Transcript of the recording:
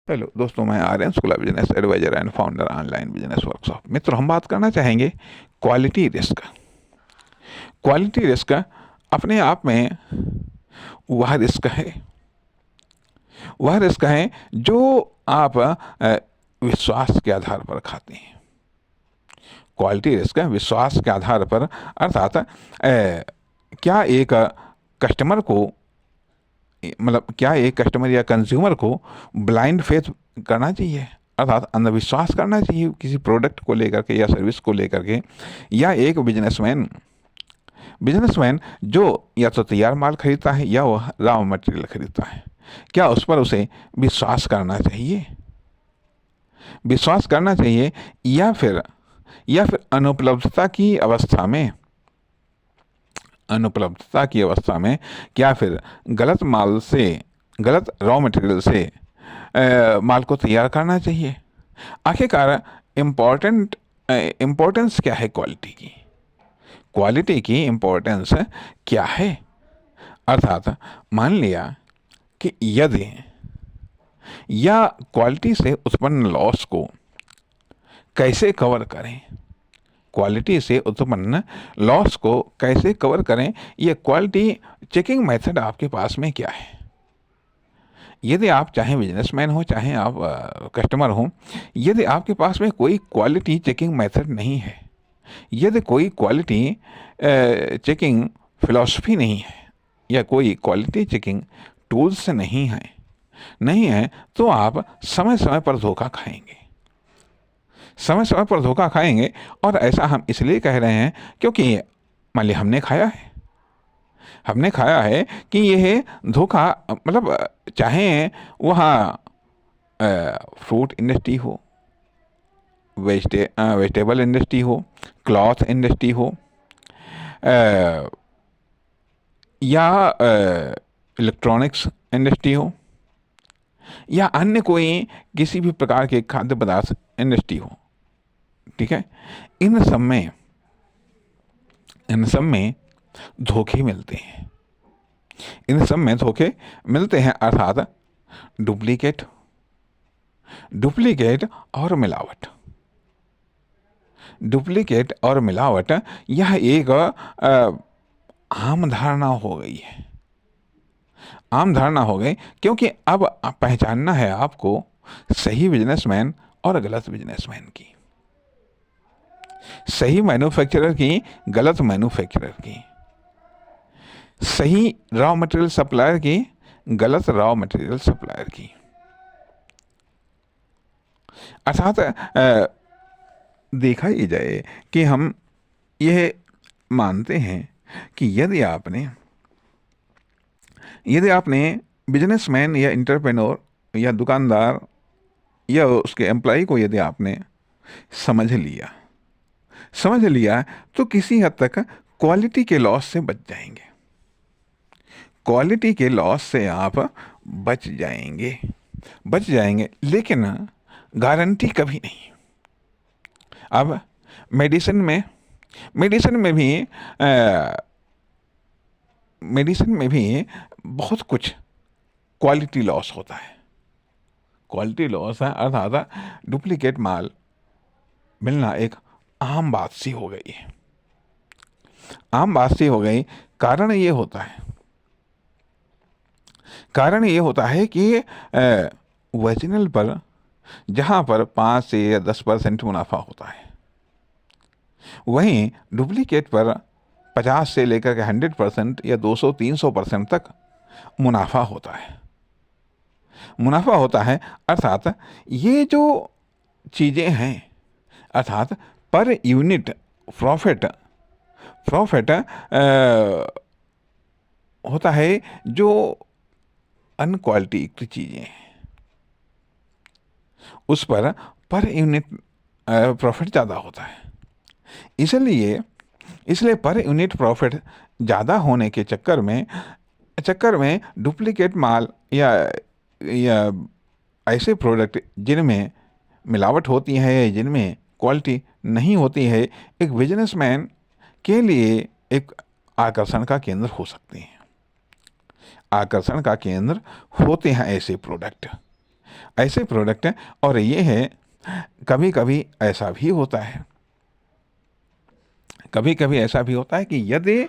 Hello दोस्तों, मैं Aryan school business advisor and founder online business workshop. मित्रों, हम बात करना चाहेंगे क्वालिटी रिस्क। क्वालिटी रिस्क अपने आप में वह रिस्क है जो आप विश्वास के आधार पर खाते हैं। क्वालिटी रिस्क विश्वास के आधार पर, अर्थात क्या एक कस्टमर को मतलब क्या एक कस्टमर या कंज्यूमर को ब्लाइंड फेथ करना चाहिए, अर्थात अंधविश्वास करना चाहिए किसी प्रोडक्ट को लेकर के या सर्विस को लेकर के, या एक बिजनेसमैन बिजनेसमैन जो या तो तैयार माल खरीदता है या वह रॉ मटेरियल खरीदता है, क्या उस पर उसे विश्वास करना चाहिए या फिर अनुपलब्धता की अवस्था में क्या फिर गलत रॉ मटेरियल से माल को तैयार करना चाहिए। आखिरकार इम्पोर्टेंस क्या है क्वालिटी की इम्पोर्टेंस क्या है। अर्थात मान लिया कि यदि या क्वालिटी से उत्पन्न लॉस को कैसे कवर करें, ये क्वालिटी चेकिंग मेथड आपके पास में क्या है। यदि आप चाहे बिजनेसमैन हो चाहे आप कस्टमर हो, यदि आपके पास में कोई क्वालिटी चेकिंग मेथड नहीं है, यदि कोई क्वालिटी चेकिंग फिलॉसफी नहीं है, या कोई क्वालिटी चेकिंग टूल्स नहीं है, तो आप समय समय पर धोखा खाएंगे। और ऐसा हम इसलिए कह रहे हैं क्योंकि मान लिया हमने खाया है कि यह धोखा, मतलब चाहे वहाँ फ्रूट इंडस्ट्री हो, वेजिटेबल इंडस्ट्री हो, क्लॉथ इंडस्ट्री हो, या इलेक्ट्रॉनिक्स इंडस्ट्री हो, या अन्य कोई किसी भी प्रकार के खाद्य पदार्थ इंडस्ट्री हो, ठीक है। इन सब में धोखे मिलते हैं, अर्थात डुप्लीकेट और मिलावट यह एक आम धारणा हो गई क्योंकि अब पहचानना है आपको सही बिजनेसमैन और गलत बिजनेसमैन की, सही मैन्युफैक्चरर की, गलत मैन्युफैक्चरर की, सही रॉ मटेरियल सप्लायर की, गलत रॉ मटेरियल सप्लायर की। अर्थात देखा ही जाए कि हम यह मानते हैं कि यदि आपने बिजनेसमैन या एंटरप्रेन्योर या दुकानदार या उसके एम्प्लॉय को यदि आपने समझ लिया तो किसी हद तक क्वालिटी के लॉस से बच जाएंगे, लेकिन गारंटी कभी नहीं। अब मेडिसिन में भी बहुत कुछ क्वालिटी लॉस होता है। क्वालिटी लॉस है, अर्थात डुप्लीकेट माल मिलना एक आम बात सी हो गई। कारण ये होता है कि ओरिजिनल पर जहाँ पर 5 से या 10% मुनाफा होता है, वहीं डुप्लीकेट पर 50 से लेकर के 100% या 200-300% तक मुनाफा होता है। अर्थात ये जो चीज़ें हैं, अर्थात पर यूनिट प्रॉफिट होता है जो अनक्वालिटी की चीज़ें हैं, उस पर यूनिट प्रॉफिट ज़्यादा होता है। इसलिए पर यूनिट प्रॉफिट ज़्यादा होने के चक्कर में डुप्लीकेट माल या ऐसे प्रोडक्ट जिनमें मिलावट होती है, जिनमें क्वालिटी नहीं होती है, एक बिजनेसमैन के लिए एक आकर्षण का केंद्र हो सकते हैं। ऐसे प्रोडक्ट ऐसे प्रोडक्ट हैं। और ये है, कभी कभी ऐसा भी होता है, कभी कभी ऐसा भी होता है कि यदि